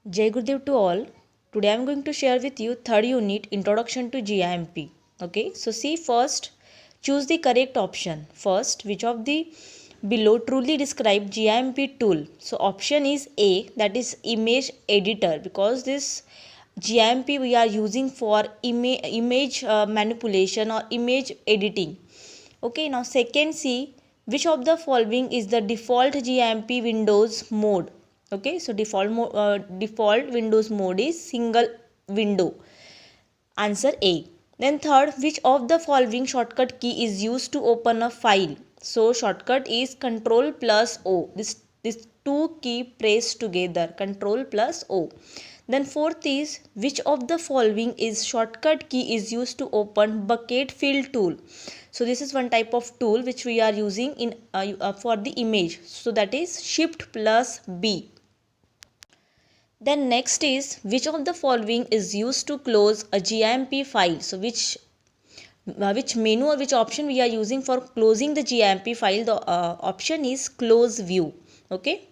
Jai Gurudev to all. Today I am going to share with you third unit Introduction to GIMP. Okay, so see first, choose the correct option. First, which of the below truly describe GIMP tool? So option is A, that is image editor, because this GIMP we are using for image manipulation or image editing. Okay, now second, see which of the following is the default GIMP Windows mode. Okay, so default Windows mode is single window. Answer A. Then third, which of the following shortcut key is used to open a file? So shortcut is Control plus O. This two key pressed together, Control plus O. Then fourth is, which of the following is shortcut key is used to open bucket fill tool? So this is one type of tool which we are using in for the image. So that is Shift plus B. Then next is, which of the following is used to close a GIMP file? So which menu or which option we are using for closing the GIMP file? The option is close view. Okay.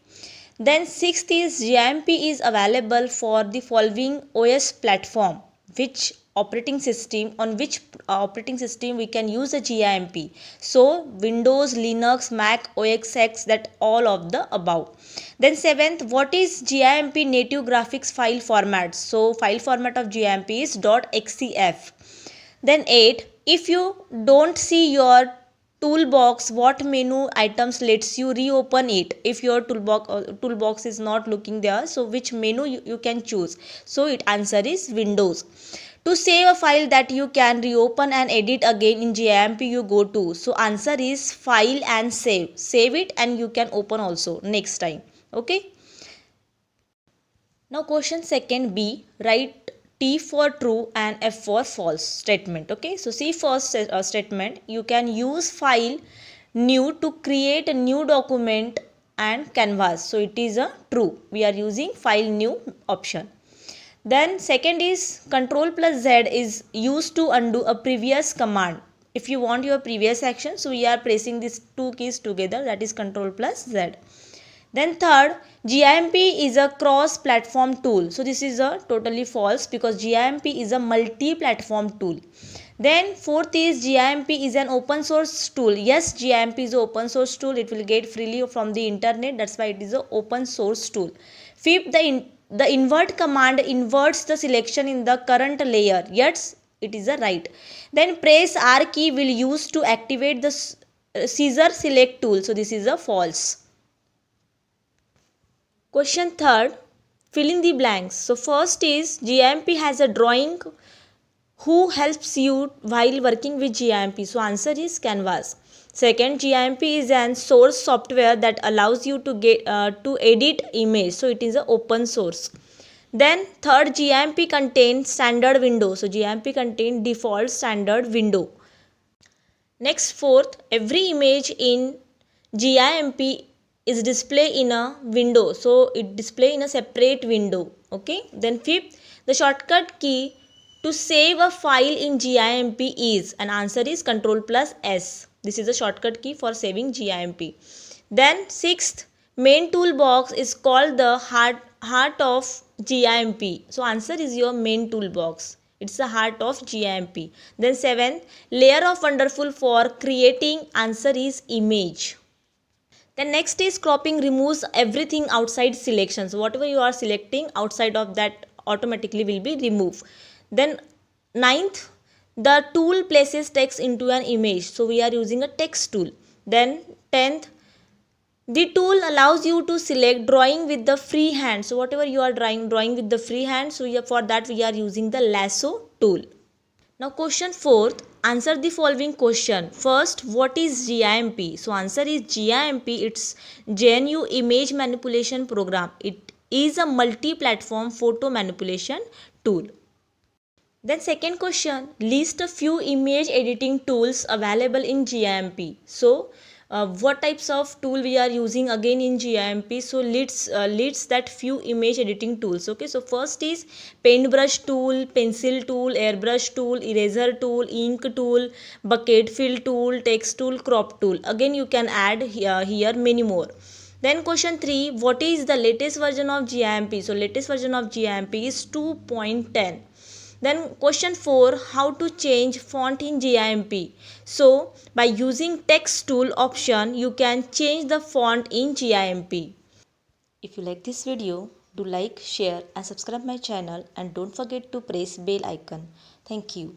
Then sixth is, GIMP is available for the following OS platform. Which operating system, on which operating system we can use a GIMP? So Windows, Linux, Mac, OS X, that all of the above. Then seventh, what is GIMP native graphics file format? So file format of GIMP is .xcf. Then 8, if you don't see your toolbox, what menu items lets you reopen it? If your toolbox is not looking there, so which menu you can choose? So it answer is Windows. To save a file that you can reopen and edit again in GIMP, you go to, so answer is File and Save it and you can open also next time. Okay. Now question second B, write T for true and F for false statement. Okay, so see first statement, you can use file new to create a new document and canvas. So it is a true. We are using file new option. Then second is Control plus Z is used to undo a previous command. If you want your previous action, so we are pressing these two keys together, that is Control plus Z. Then third, GIMP is a cross-platform tool. So this is a totally false, because GIMP is a multi-platform tool. Then fourth is, GIMP is an open source tool. Yes, GIMP is an open source tool. It will get freely from the internet. That's why it is an open source tool. Fifth, the invert command inverts the selection in the current layer. Yes, it is a right. Then press R key will use to activate the scissor select tool. So this is a false. Question third, fill in the blanks. So first is, GIMP has a drawing who helps you while working with GIMP. So answer is Canvas. Second, GIMP is an source software that allows you to get to edit image. So it is a open source. Then third, GIMP contains standard window. So GIMP contains default standard window. Next fourth, every image in GIMP is display in a window, so it display in a separate window. Okay. Then fifth, the shortcut key to save a file in GIMP is, and answer is Control plus S. This is the shortcut key for saving GIMP. Then sixth, main toolbox is called the heart of GIMP. So answer is your main toolbox. It's the heart of GIMP. Then seventh, layer of wonderful for creating, answer is image. Then next is cropping removes everything outside selection. So whatever you are selecting outside of that automatically will be removed. Then ninth, the tool places text into an image. So we are using a text tool. Then 10th, the tool allows you to select drawing with the free hand. So whatever you are drawing with the free hand, so for that we are using the lasso tool. Now question fourth, answer the following question. First, what is GIMP? So answer is GIMP, it's GNU Image Manipulation Program. It is a multi-platform photo manipulation tool. Then second question, list a few image editing tools available in GIMP. So what types of tool we are using again in GIMP? So lists that few image editing tools. Okay, so first is paintbrush tool, pencil tool, airbrush tool, eraser tool, ink tool, bucket fill tool, text tool, crop tool. Again you can add here many more. Then question 3, what is the latest version of GIMP? So latest version of GIMP is 2.10. Then question 4, how to change font in GIMP? So by using text tool option, you can change the font in GIMP. If you like this video, do like, share and subscribe my channel, and don't forget to press bell icon. Thank you.